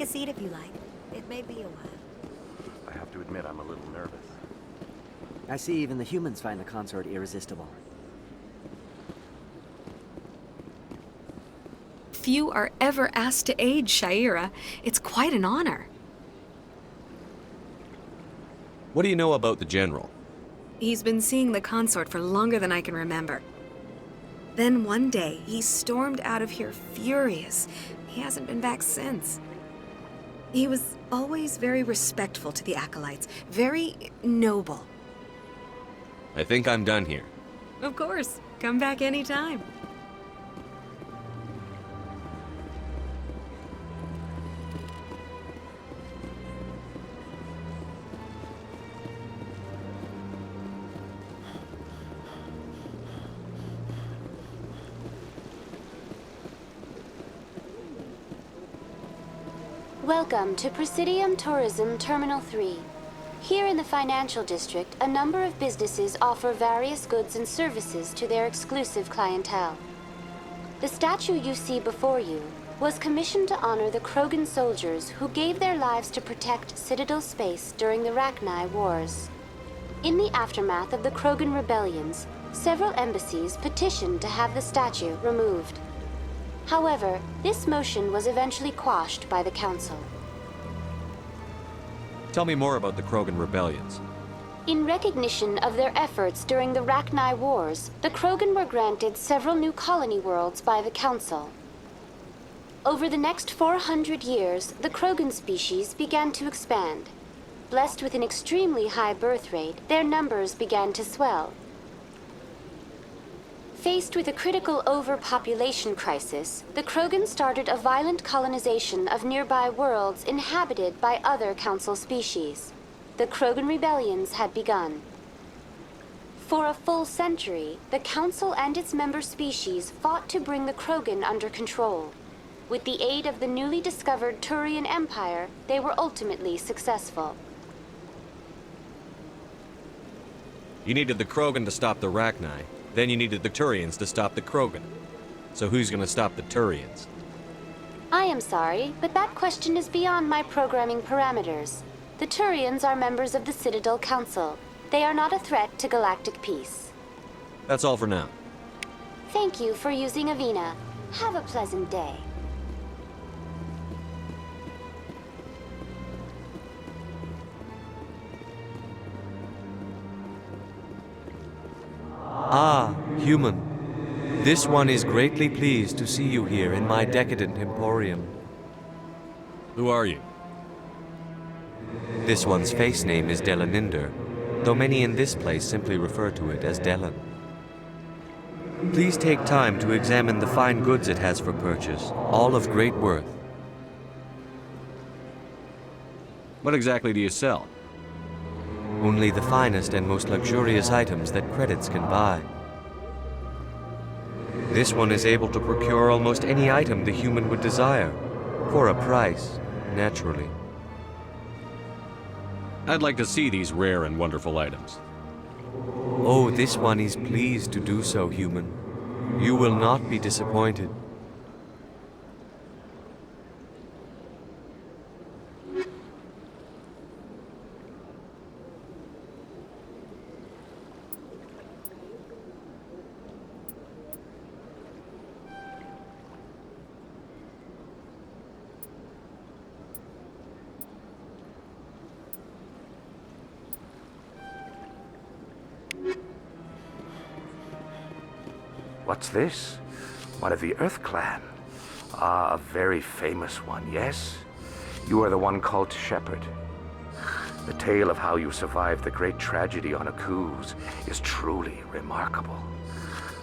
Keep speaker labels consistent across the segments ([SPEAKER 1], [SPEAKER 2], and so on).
[SPEAKER 1] Take a seat if you like. It may be a while.
[SPEAKER 2] I have to admit I'm a little nervous.
[SPEAKER 3] I see even the humans find the consort irresistible.
[SPEAKER 4] Few are ever asked to aid Shaira. It's quite an honor.
[SPEAKER 5] What do you know about the General?
[SPEAKER 4] He's been seeing the consort for longer than I can remember. Then one day, he stormed out of here furious. He hasn't been back since. He was always very respectful to the acolytes, very noble.
[SPEAKER 5] I think I'm done here.
[SPEAKER 4] Of course. Come back anytime.
[SPEAKER 6] Welcome to Presidium Tourism Terminal 3. Here in the financial district, a number of businesses offer various goods and services to their exclusive clientele. The statue you see before you was commissioned to honor the Krogan soldiers who gave their lives to protect Citadel space during the Rachni Wars. In the aftermath of the Krogan rebellions, several embassies petitioned to have the statue removed. However, this motion was eventually quashed by the Council.
[SPEAKER 5] Tell me more about the Krogan rebellions.
[SPEAKER 6] In recognition of their efforts during the Rachni Wars, the Krogan were granted several new colony worlds by the Council. Over the next 400 years, the Krogan species began to expand. Blessed with an extremely high birth rate, their numbers began to swell. Faced with a critical overpopulation crisis, the Krogan started a violent colonization of nearby worlds inhabited by other Council species. The Krogan rebellions had begun. For a full century, the Council and its member species fought to bring the Krogan under control. With the aid of the newly discovered Turian Empire, they were ultimately successful.
[SPEAKER 5] You needed the Krogan to stop the Rachni. Then you needed the Turians to stop the Krogan. So who's gonna stop the Turians?
[SPEAKER 6] I am sorry, but that question is beyond my programming parameters. The Turians are members of the Citadel Council. They are not a threat to galactic peace.
[SPEAKER 5] That's all for now.
[SPEAKER 6] Thank you for using Avina. Have a pleasant day.
[SPEAKER 7] Ah, human. This one is greatly pleased to see you here in my decadent emporium.
[SPEAKER 5] Who are you?
[SPEAKER 7] This one's face name is Delaninder, though many in this place simply refer to it as Delan. Please take time to examine the fine goods it has for purchase, all of great worth.
[SPEAKER 5] What exactly do you sell?
[SPEAKER 7] Only the finest and most luxurious items that credits can buy. This one is able to procure almost any item the human would desire, for a price, naturally.
[SPEAKER 5] I'd like to see these rare and wonderful items.
[SPEAKER 7] Oh, this one is pleased to do so, human. You will not be disappointed.
[SPEAKER 2] What's this? One of the Earth Clan. Ah, a very famous one, yes? You are the one called Shepherd. The tale of how you survived the great tragedy on Akuz is truly remarkable.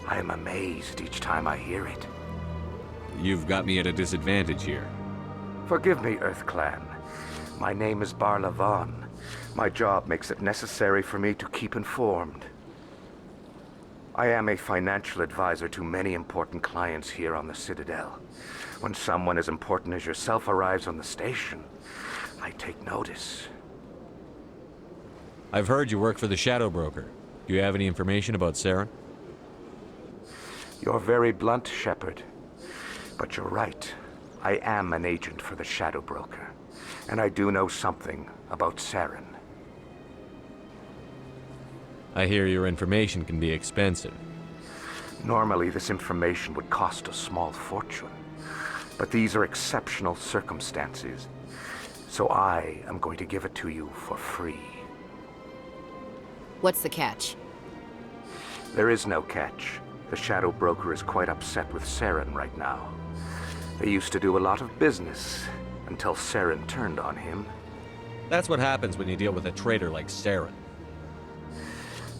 [SPEAKER 2] I am amazed each time I hear it.
[SPEAKER 5] You've got me at a disadvantage here.
[SPEAKER 2] Forgive me, Earth Clan. My name is Barla Vaughn. My job makes it necessary for me to keep informed. I am a financial advisor to many important clients here on the Citadel. When someone as important as yourself arrives on the station, I take notice.
[SPEAKER 5] I've heard you work for the Shadow Broker. Do you have any information about Saren?
[SPEAKER 2] You're very blunt, Shepard. But you're right. I am an agent for the Shadow Broker, and I do know something about Saren.
[SPEAKER 5] I hear your information can be expensive.
[SPEAKER 2] Normally, this information would cost a small fortune, but these are exceptional circumstances, so I am going to give it to you for free.
[SPEAKER 8] What's the catch?
[SPEAKER 2] There is no catch. The Shadow Broker is quite upset with Saren right now. They used to do a lot of business until Saren turned on him.
[SPEAKER 5] That's what happens when you deal with a traitor like Saren.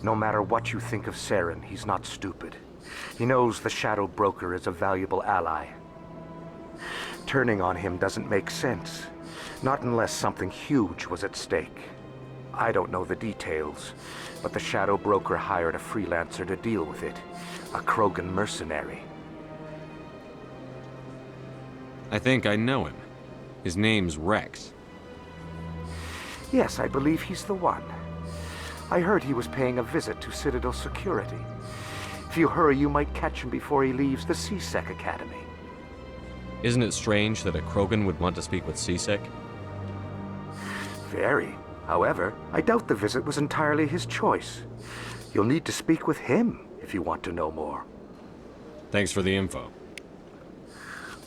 [SPEAKER 2] No matter what you think of Saren, he's not stupid. He knows the Shadow Broker is a valuable ally. Turning on him doesn't make sense, not unless something huge was at stake. I don't know the details, but the Shadow Broker hired a freelancer to deal with it, a Krogan mercenary.
[SPEAKER 5] I think I know him. His name's Rex.
[SPEAKER 2] Yes, I believe he's the one. I heard he was paying a visit to Citadel security. If you hurry, you might catch him before he leaves the C-Sec Academy.
[SPEAKER 5] Isn't it strange that a Krogan would want to speak with C-Sec?
[SPEAKER 2] Very. However, I doubt the visit was entirely his choice. You'll need to speak with him if you want to know more.
[SPEAKER 5] Thanks for the info.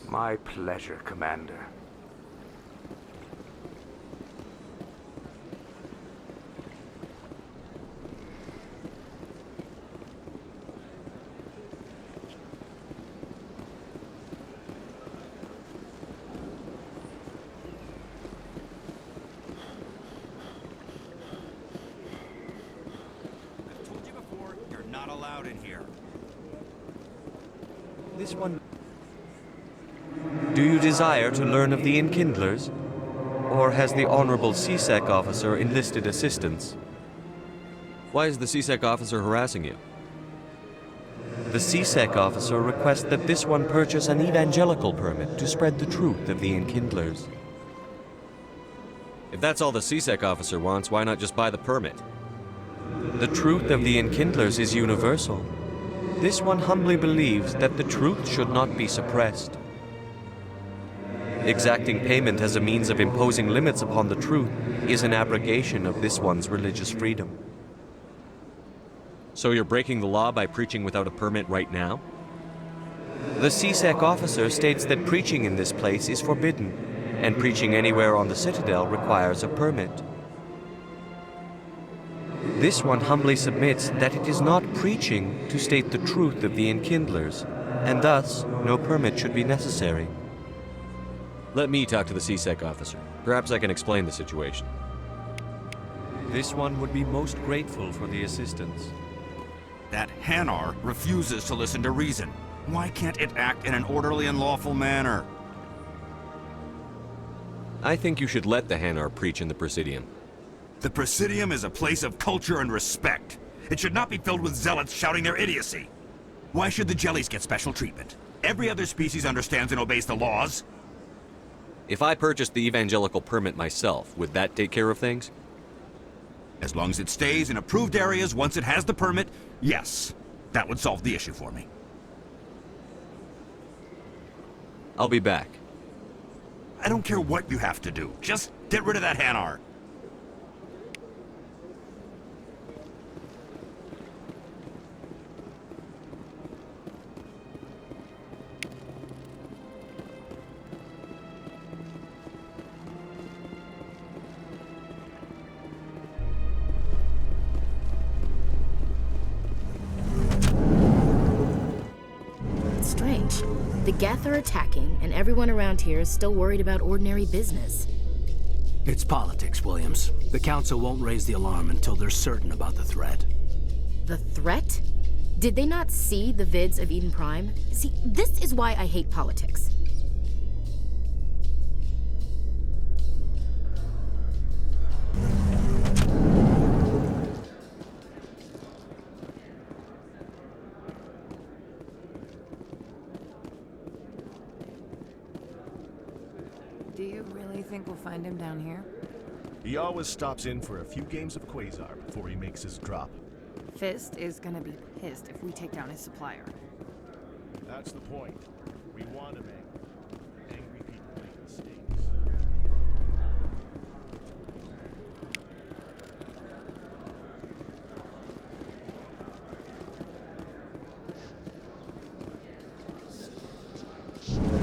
[SPEAKER 2] My pleasure, Commander.
[SPEAKER 9] Not allowed in here.
[SPEAKER 7] This one... Do you desire to learn of the Enkindlers? Or has the Honorable C-Sec officer enlisted assistance?
[SPEAKER 5] Why is the C-Sec officer harassing you?
[SPEAKER 7] The C-Sec officer requests that this one purchase an evangelical permit to spread the truth of the Enkindlers.
[SPEAKER 5] If that's all the C-Sec officer wants, why not just buy the permit?
[SPEAKER 7] The truth of the Enkindlers is universal. This one humbly believes that the truth should not be suppressed. Exacting payment as a means of imposing limits upon the truth is an abrogation of this one's religious freedom.
[SPEAKER 5] So you're breaking the law by preaching without a permit right now?
[SPEAKER 7] The C-Sec officer states that preaching in this place is forbidden, and preaching anywhere on the Citadel requires a permit. This one humbly submits that it is not preaching to state the truth of the Enkindlers, and thus no permit should be necessary.
[SPEAKER 5] Let me talk to the C-Sec officer. Perhaps I can explain the situation.
[SPEAKER 7] This one would be most grateful for the assistance.
[SPEAKER 9] That Hanar refuses to listen to reason. Why can't it act in an orderly and lawful manner?
[SPEAKER 5] I think you should let the Hanar preach in the Presidium.
[SPEAKER 9] The Presidium is a place of culture and respect. It should not be filled with zealots shouting their idiocy. Why should the jellies get special treatment? Every other species understands and obeys the laws.
[SPEAKER 5] If I purchased the evangelical permit myself, would that take care of things?
[SPEAKER 9] As long as it stays in approved areas once it has the permit, yes. That would solve the issue for me.
[SPEAKER 5] I'll be back.
[SPEAKER 9] I don't care what you have to do. Just get rid of that Hanar.
[SPEAKER 8] Strange. The Geth are attacking, and everyone around here is still worried about ordinary business.
[SPEAKER 10] It's politics, Williams. The Council won't raise the alarm until they're certain about the threat.
[SPEAKER 8] The threat? Did they not see the vids of Eden Prime? See, this is why I hate politics.
[SPEAKER 11] Do you really think we'll find him down here?
[SPEAKER 12] He always stops in for a few games of Quasar before he makes his drop.
[SPEAKER 11] Fist is gonna be pissed if we take down his supplier.
[SPEAKER 12] That's the point. We want him angry. Angry people.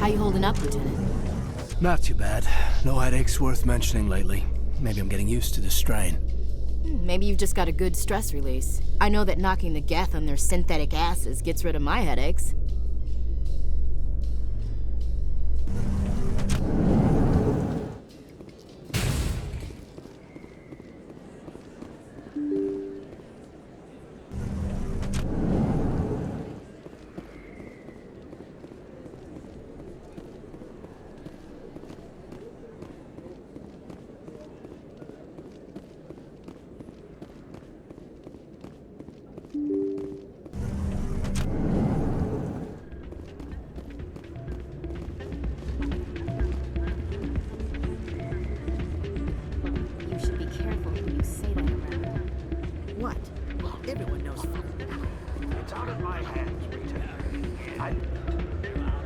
[SPEAKER 8] How you holding up, Lieutenant?
[SPEAKER 10] Not too bad. No headaches worth mentioning lately. Maybe I'm getting used to the strain.
[SPEAKER 8] Maybe you've just got a good stress release. I know that knocking the geth on their synthetic asses gets rid of my headaches.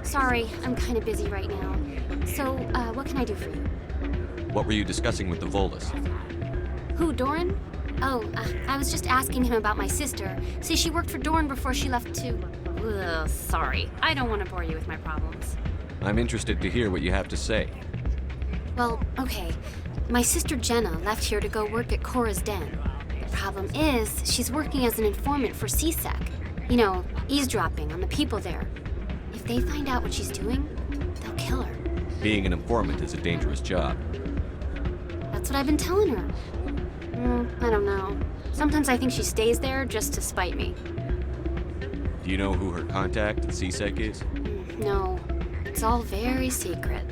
[SPEAKER 6] Sorry, I'm kind of busy right now. So, what can I do for you?
[SPEAKER 5] What were you discussing with the Volus?
[SPEAKER 6] Who, Doran? Oh, I was just asking him about my sister. See, she worked for Doran before she left to... Ugh, sorry. I don't want to bore you with my problems.
[SPEAKER 5] I'm interested to hear what you have to say.
[SPEAKER 6] Well, okay. My sister Jenna left here to go work at Cora's Den. The problem is, she's working as an informant for CSEC. You know, eavesdropping on the people there. If they find out what she's doing, they'll kill her.
[SPEAKER 5] Being an informant is a dangerous job.
[SPEAKER 6] That's what I've been telling her. I don't know. Sometimes I think she stays there just to spite me.
[SPEAKER 5] Do you know who her contact at CSEC is?
[SPEAKER 6] No, it's all very secret.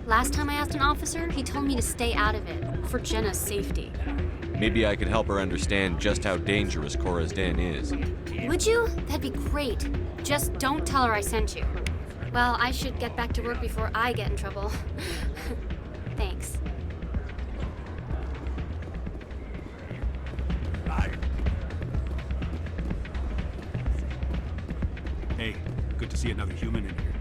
[SPEAKER 6] Last time I asked an officer, he told me to stay out of it, for Jenna's safety.
[SPEAKER 5] Maybe I could help her understand just how dangerous Cora's Den is.
[SPEAKER 6] Would you? That'd be great. Just don't tell her I sent you. Well, I should get back to work before I get in trouble. Thanks.
[SPEAKER 9] Hey, good to see another human in here.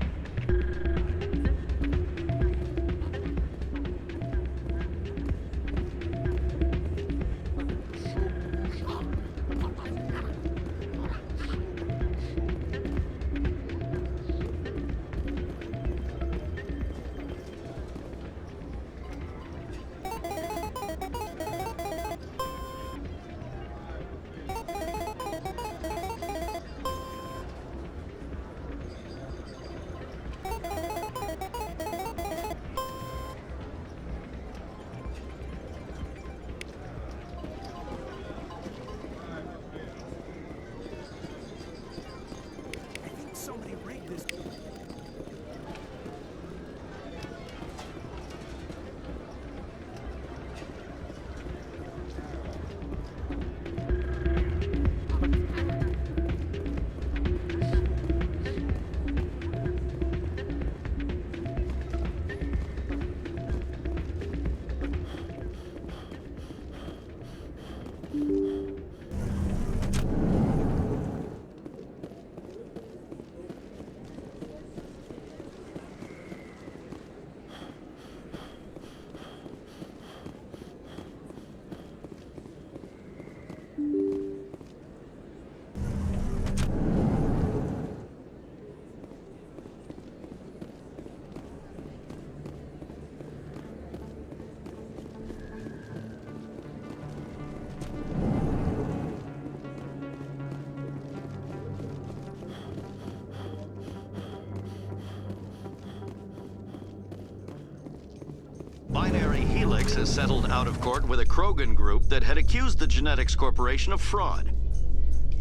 [SPEAKER 13] Binary Helix has settled out of court with a Krogan group that had accused the Genetics Corporation of fraud.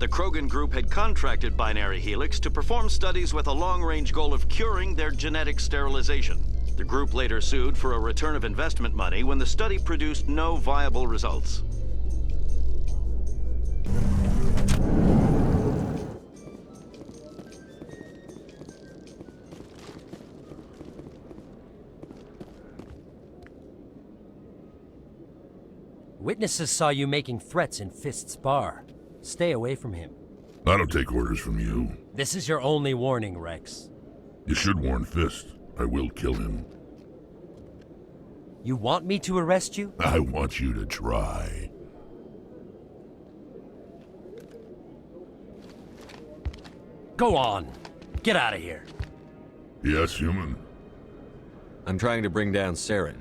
[SPEAKER 13] The Krogan group had contracted Binary Helix to perform studies with a long-range goal of curing their genetic sterilization. The group later sued for a return of investment money when the study produced no viable results.
[SPEAKER 14] Witnesses saw you making threats in Fist's bar. Stay away from him.
[SPEAKER 15] I don't take orders from you.
[SPEAKER 14] This is your only warning, Rex.
[SPEAKER 15] You should warn Fist. I will kill him.
[SPEAKER 14] You want me to arrest you?
[SPEAKER 15] I want you to try.
[SPEAKER 14] Go on. Get out of here.
[SPEAKER 15] Yes, human.
[SPEAKER 5] I'm trying to bring down Saren.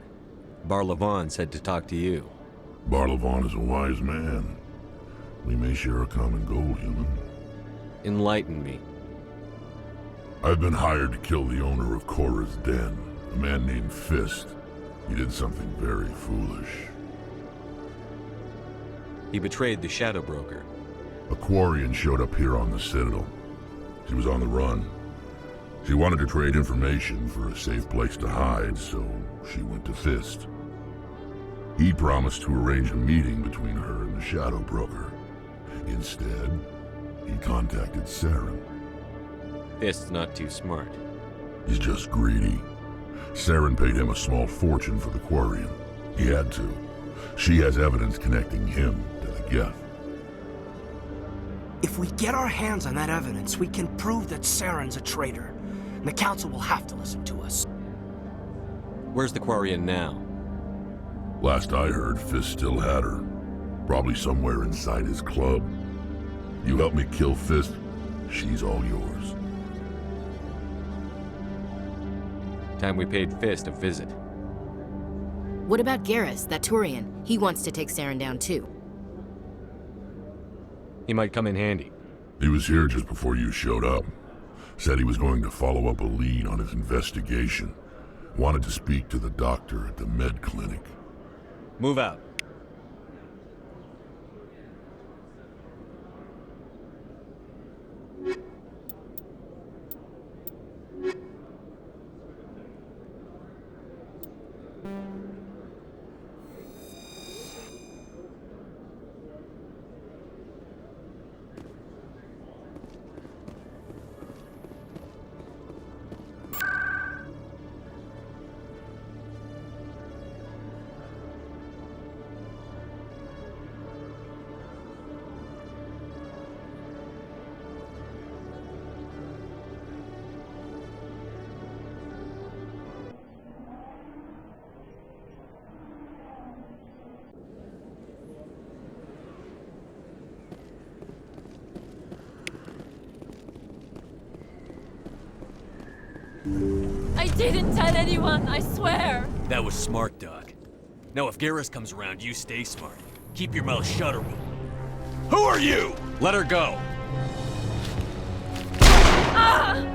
[SPEAKER 5] Barlavon said to talk to you.
[SPEAKER 15] Barlavon is a wise man. We may share a common goal, human.
[SPEAKER 5] Enlighten me.
[SPEAKER 15] I've been hired to kill the owner of Korra's Den, a man named Fist. He did something very foolish.
[SPEAKER 5] He betrayed the Shadow Broker.
[SPEAKER 15] A Quarian showed up here on the Citadel. She was on the run. She wanted to trade information for a safe place to hide, so she went to Fist. He promised to arrange a meeting between her and the Shadow Broker. Instead, he contacted Saren.
[SPEAKER 5] Fist's not too smart.
[SPEAKER 15] He's just greedy. Saren paid him a small fortune for the Quarian. He had to. She has evidence connecting him to the Geth.
[SPEAKER 16] If we get our hands on that evidence, we can prove that Saren's a traitor. And the Council will have to listen to us.
[SPEAKER 5] Where's the Quarian now?
[SPEAKER 15] Last I heard, Fist still had her. Probably somewhere inside his club. You help me kill Fist, she's all yours.
[SPEAKER 5] Time we paid Fist a visit.
[SPEAKER 8] What about Garrus, that Turian? He wants to take Saren down too.
[SPEAKER 5] He might come in handy.
[SPEAKER 15] He was here just before you showed up. Said he was going to follow up a lead on his investigation. Wanted to speak to the doctor at the med clinic.
[SPEAKER 5] Move out.
[SPEAKER 17] I didn't tell anyone, I swear!
[SPEAKER 18] That was smart, Doc. Now if Garrus comes around, you stay smart. Keep your mouth shut or we'll... Who are you?
[SPEAKER 5] Let her go!
[SPEAKER 17] Ah!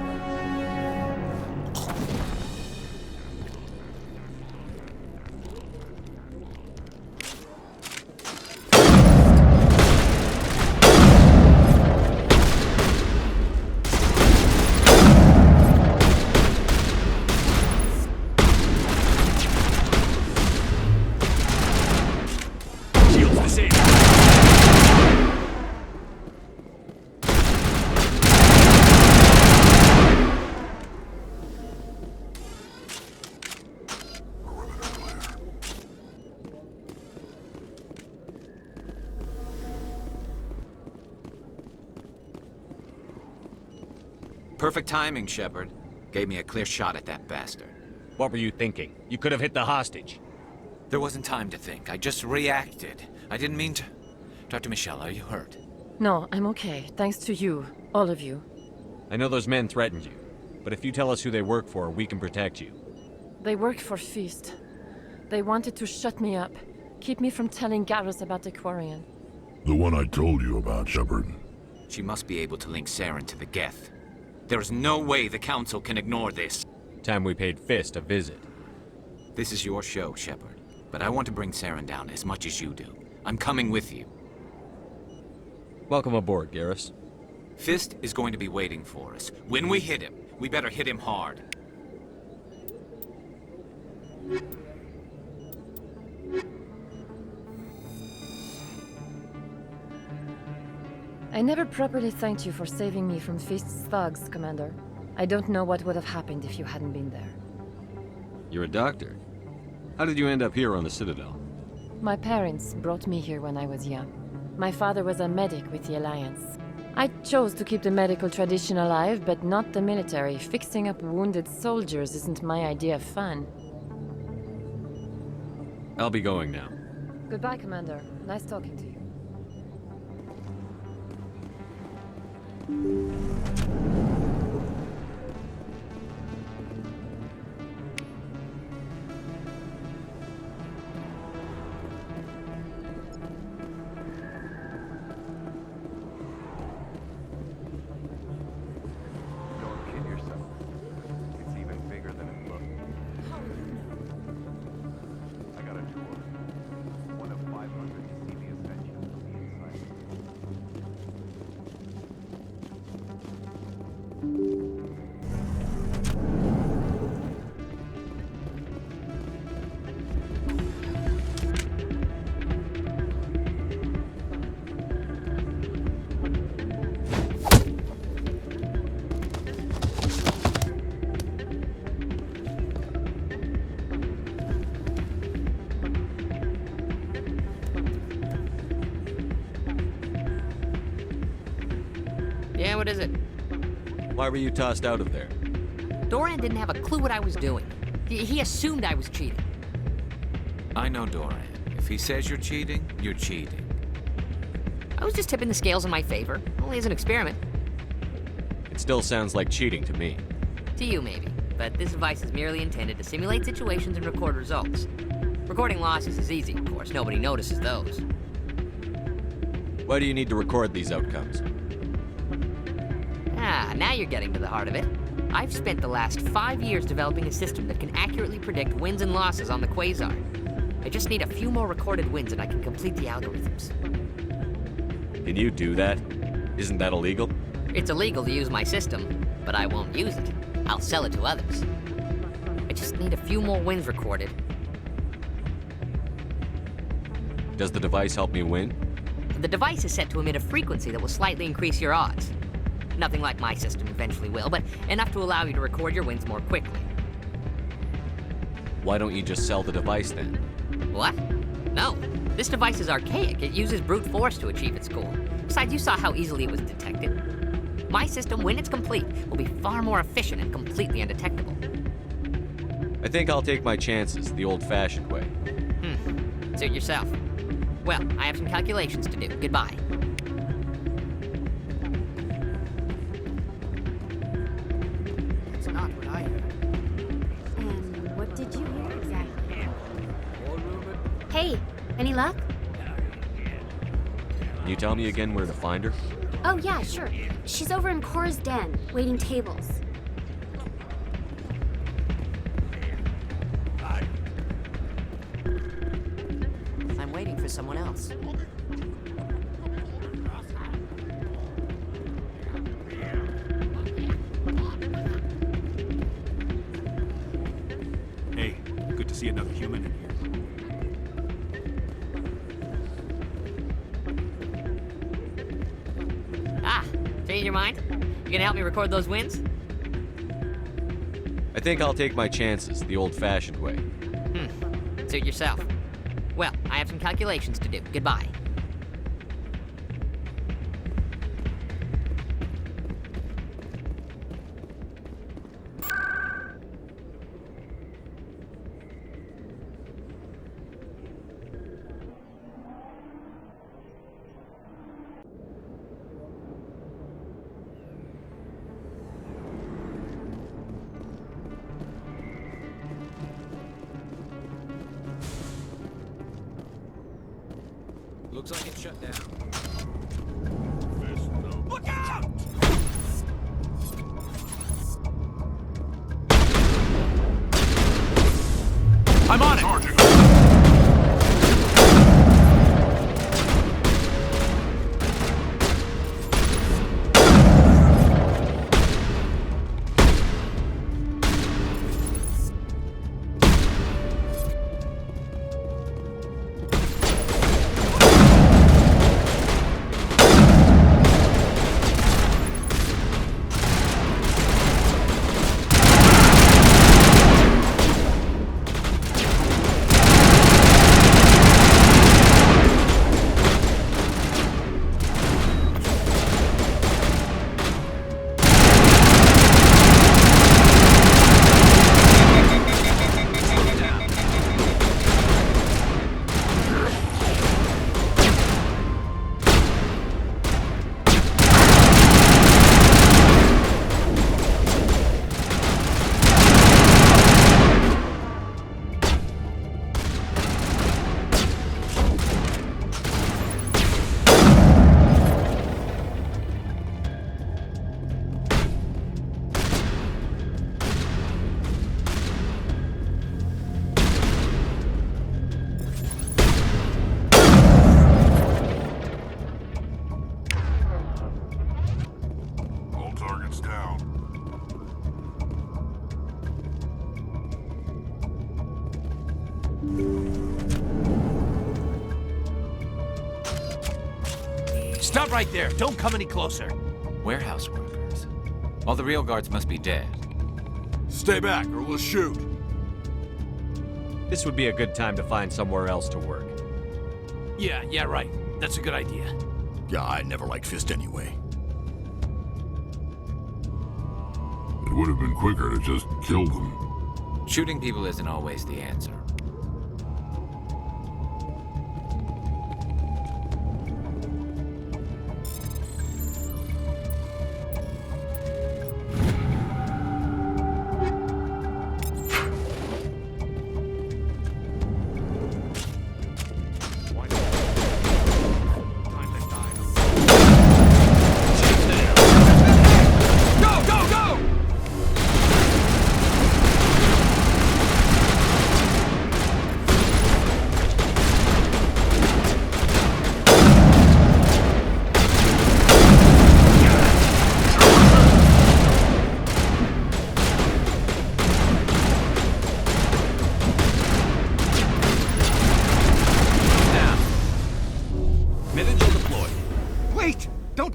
[SPEAKER 19] Perfect timing, Shepard. Gave me a clear shot at that bastard.
[SPEAKER 5] What were you thinking? You could have hit the hostage.
[SPEAKER 19] There wasn't time to think. I just reacted. I didn't mean to... Dr. Michelle, are you hurt?
[SPEAKER 17] No, I'm okay. Thanks to you. All of you.
[SPEAKER 5] I know those men threatened you, but if you tell us who they work for, we can protect you.
[SPEAKER 17] They work for Fist. They wanted to shut me up. Keep me from telling Garrus about the Quarian.
[SPEAKER 15] The one I told you about, Shepard.
[SPEAKER 19] She must be able to link Saren to the Geth. There's no way the Council can ignore this.
[SPEAKER 5] Time we paid Fist a visit.
[SPEAKER 19] This is your show, Shepard. But I want to bring Saren down as much as you do. I'm coming with you.
[SPEAKER 5] Welcome aboard, Garrus.
[SPEAKER 19] Fist is going to be waiting for us. When we hit him, we better hit him hard.
[SPEAKER 17] I never properly thanked you for saving me from Fist's thugs, Commander. I don't know what would have happened if you hadn't been there.
[SPEAKER 5] You're a doctor. How did you end up here on the Citadel?
[SPEAKER 17] My parents brought me here when I was young. My father was a medic with the Alliance. I chose to keep the medical tradition alive, but not the military. Fixing up wounded soldiers isn't my idea of fun.
[SPEAKER 5] I'll be going now.
[SPEAKER 17] Goodbye, Commander. Nice talking to you.
[SPEAKER 20] What is it?
[SPEAKER 5] Why were you tossed out of there?
[SPEAKER 20] Doran didn't have a clue what I was doing. He assumed I was cheating.
[SPEAKER 19] I know Doran. If he says you're cheating, you're cheating.
[SPEAKER 20] I was just tipping the scales in my favor. Only as an experiment.
[SPEAKER 5] It still sounds like cheating to me.
[SPEAKER 20] To you, maybe. But this device is merely intended to simulate situations and record results. Recording losses is easy, of course. Nobody notices those.
[SPEAKER 5] Why do you need to record these outcomes?
[SPEAKER 20] Ah, now you're getting to the heart of it. I've spent the last 5 years developing a system that can accurately predict wins and losses on the Quasar. I just need a few more recorded wins and I can complete the algorithms.
[SPEAKER 5] Can you do that? Isn't that illegal?
[SPEAKER 20] It's illegal to use my system, but I won't use it. I'll sell it to others. I just need a few more wins recorded.
[SPEAKER 5] Does the device help me win?
[SPEAKER 20] The device is set to emit a frequency that will slightly increase your odds. Nothing like my system eventually will, but enough to allow you to record your wins more quickly.
[SPEAKER 5] Why don't you just sell the device then?
[SPEAKER 20] What? No. This device is archaic. It uses brute force to achieve its goal. Besides, you saw how easily it was detected. My system, when it's complete, will be far more efficient and completely undetectable.
[SPEAKER 5] I think I'll take my chances the old-fashioned way.
[SPEAKER 20] Suit yourself. Well, I have some calculations to do. Goodbye.
[SPEAKER 16] It's not what I heard.
[SPEAKER 21] And what did you hear exactly? Hey, any luck?
[SPEAKER 5] Can you tell me again where to find her?
[SPEAKER 21] Oh yeah, sure. She's over in Cora's den, waiting tables.
[SPEAKER 20] I'm waiting for someone else.
[SPEAKER 9] Hey, good to see another human in here.
[SPEAKER 20] Change your mind? You gonna help me record those wins?
[SPEAKER 5] I think I'll take my chances the old-fashioned way.
[SPEAKER 20] Suit yourself. Well, I have some calculations to do. Goodbye.
[SPEAKER 19] Looks like it's shut down.
[SPEAKER 9] Look out! I'm on it!
[SPEAKER 10] Stop right there. Don't come any closer.
[SPEAKER 19] Warehouse workers. All the real guards must be dead.
[SPEAKER 9] Stay back or we'll shoot.
[SPEAKER 5] This would be a good time to find somewhere else to work.
[SPEAKER 10] Yeah, right. That's a good idea.
[SPEAKER 9] Yeah, I never liked Fist anyway.
[SPEAKER 15] It would have been quicker to just kill them.
[SPEAKER 19] Shooting people isn't always the answer.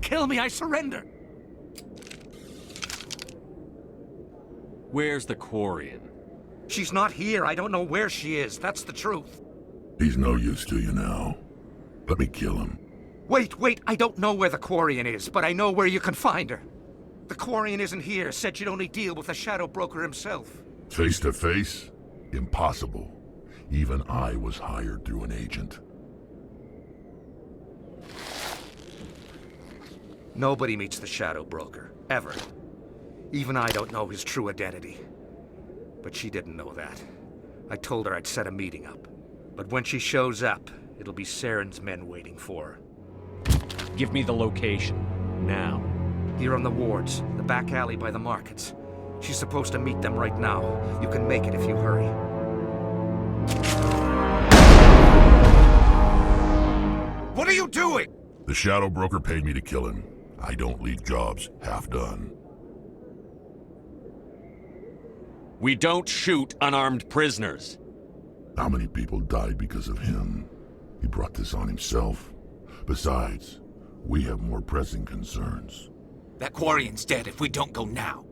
[SPEAKER 1] Kill me, I surrender!
[SPEAKER 5] Where's the Quarian?
[SPEAKER 1] She's not here. I don't know where she is. That's the truth.
[SPEAKER 15] He's no use to you now. Let me kill him.
[SPEAKER 1] Wait. I don't know where the Quarian is, but I know where you can find her. The Quarian isn't here. Said she'd only deal with the Shadow Broker himself.
[SPEAKER 15] Face to face? Impossible. Even I was hired through an agent.
[SPEAKER 1] Nobody meets the Shadow Broker, ever. Even I don't know his true identity. But she didn't know that. I told her I'd set a meeting up. But when she shows up, it'll be Saren's men waiting for her.
[SPEAKER 5] Give me the location. Now.
[SPEAKER 1] Here on the wards, the back alley by the markets. She's supposed to meet them right now. You can make it if you hurry. What are you doing?
[SPEAKER 15] The Shadow Broker paid me to kill him. I don't leave jobs half done.
[SPEAKER 5] We don't shoot unarmed prisoners.
[SPEAKER 15] How many people died because of him? He brought this on himself. Besides, we have more pressing concerns.
[SPEAKER 19] That Quarian's dead if we don't go now.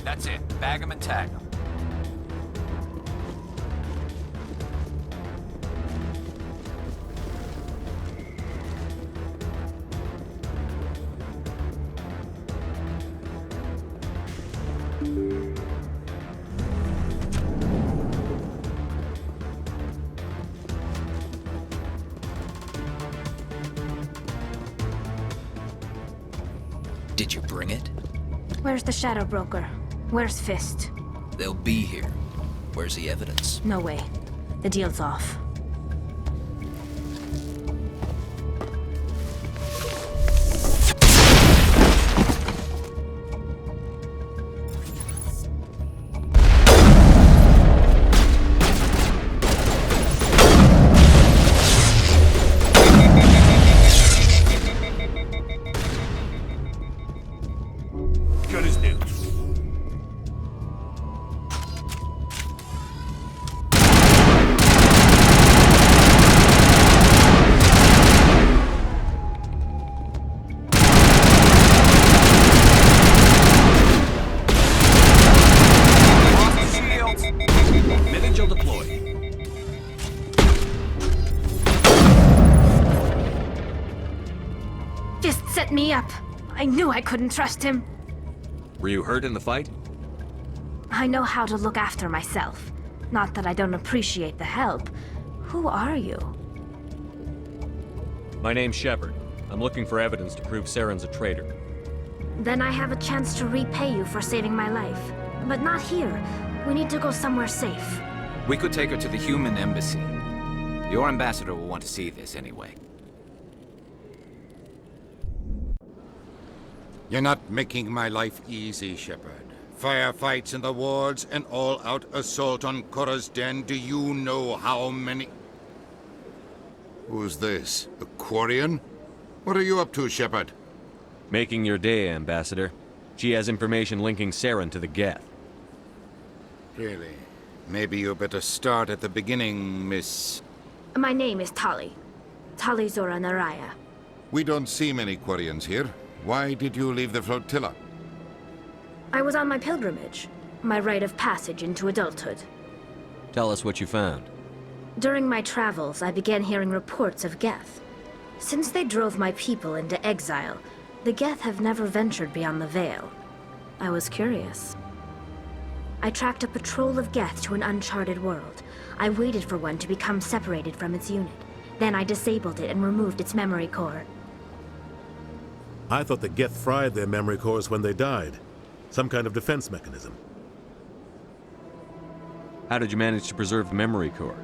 [SPEAKER 19] That's it. Bag 'em and tag 'em.
[SPEAKER 22] Did you bring it?
[SPEAKER 21] Where's the Shadow Broker? Where's Fist?
[SPEAKER 22] They'll be here. Where's the evidence?
[SPEAKER 21] No way. The deal's off.
[SPEAKER 1] Good as new.
[SPEAKER 5] Mid-angel deployed.
[SPEAKER 21] Fist set me up. I knew I couldn't trust him.
[SPEAKER 5] Were you hurt in the fight?
[SPEAKER 21] I know how to look after myself. Not that I don't appreciate the help. Who are you?
[SPEAKER 5] My name's Shepard. I'm looking for evidence to prove Saren's a traitor.
[SPEAKER 21] Then I have a chance to repay you for saving my life. But not here. We need to go somewhere safe.
[SPEAKER 19] We could take her to the human embassy. Your ambassador will want to see this anyway.
[SPEAKER 3] You're not making my life easy, Shepard. Firefights in the wards, an all-out assault on Korra's den. Do you know how many... Who's this? A Quarian? What are you up to, Shepard?
[SPEAKER 5] Making your day, Ambassador. She has information linking Saren to the Geth.
[SPEAKER 3] Really? Maybe you better start at the beginning, Miss...
[SPEAKER 21] My name is Tali. Tali Zora Naraya.
[SPEAKER 3] We don't see many Quarians here. Why did you leave the flotilla?
[SPEAKER 21] I was on my pilgrimage. My rite of passage into adulthood.
[SPEAKER 5] Tell us what you found.
[SPEAKER 21] During my travels, I began hearing reports of Geth. Since they drove my people into exile, the Geth have never ventured beyond the Veil. I was curious. I tracked a patrol of Geth to an uncharted world. I waited for one to become separated from its unit. Then I disabled it and removed its memory core.
[SPEAKER 4] I thought the Geth fried their memory cores when they died. Some kind of defense mechanism.
[SPEAKER 5] How did you manage to preserve the memory core?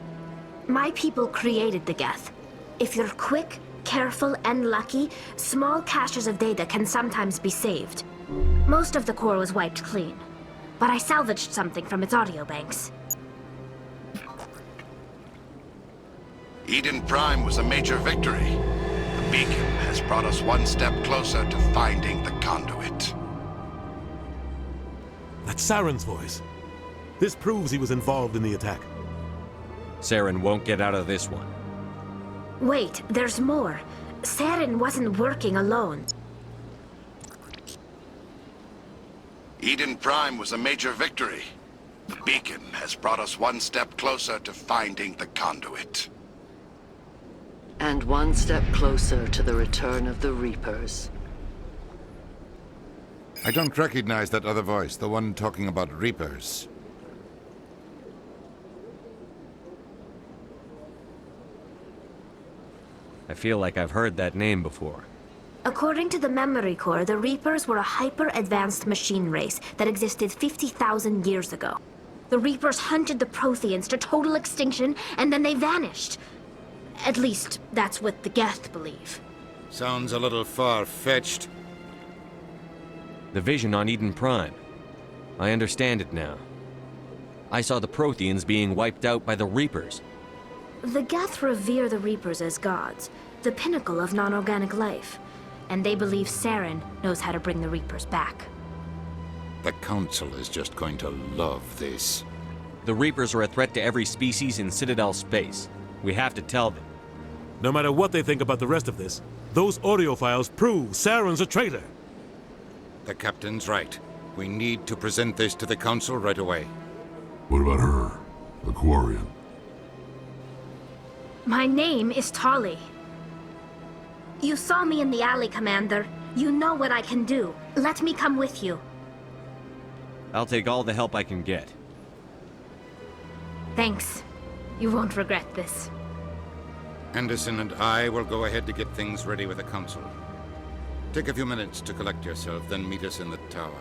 [SPEAKER 21] My people created the Geth. If you're quick, careful, and lucky, small caches of data can sometimes be saved. Most of the core was wiped clean, but I salvaged something from its audio banks.
[SPEAKER 23] Eden Prime was a major victory. The beacon has brought us one step closer to finding the conduit.
[SPEAKER 4] That's Saren's voice. This proves he was involved in the attack.
[SPEAKER 5] Saren won't get out of this one.
[SPEAKER 21] Wait, there's more. Saren wasn't working alone.
[SPEAKER 23] Eden Prime was a major victory. The beacon has brought us one step closer to finding the conduit.
[SPEAKER 24] And one step closer to the return of the Reapers.
[SPEAKER 3] I don't recognize that other voice, the one talking about Reapers.
[SPEAKER 5] I feel like I've heard that name before.
[SPEAKER 21] According to the memory core, the Reapers were a hyper-advanced machine race that existed 50,000 years ago. The Reapers hunted the Protheans to total extinction, and then they vanished. At least, that's what the Geth believe.
[SPEAKER 3] Sounds a little far-fetched.
[SPEAKER 5] The vision on Eden Prime. I understand it now. I saw the Protheans being wiped out by the Reapers.
[SPEAKER 21] The Geth revere the Reapers as gods, the pinnacle of non-organic life. And they believe Saren knows how to bring the Reapers back.
[SPEAKER 3] The Council is just going to love this.
[SPEAKER 5] The Reapers are a threat to every species in Citadel space. We have to tell them.
[SPEAKER 4] No matter what they think about the rest of this, those audio files prove Saren's a traitor.
[SPEAKER 3] The Captain's right. We need to present this to the Council right away.
[SPEAKER 15] What about her? The Quarian?
[SPEAKER 21] My name is Tali. You saw me in the alley, Commander. You know what I can do. Let me come with you.
[SPEAKER 5] I'll take all the help I can get.
[SPEAKER 21] Thanks. You won't regret this.
[SPEAKER 3] Anderson and I will go ahead to get things ready with the Council. Take a few minutes to collect yourself, then meet us in the tower.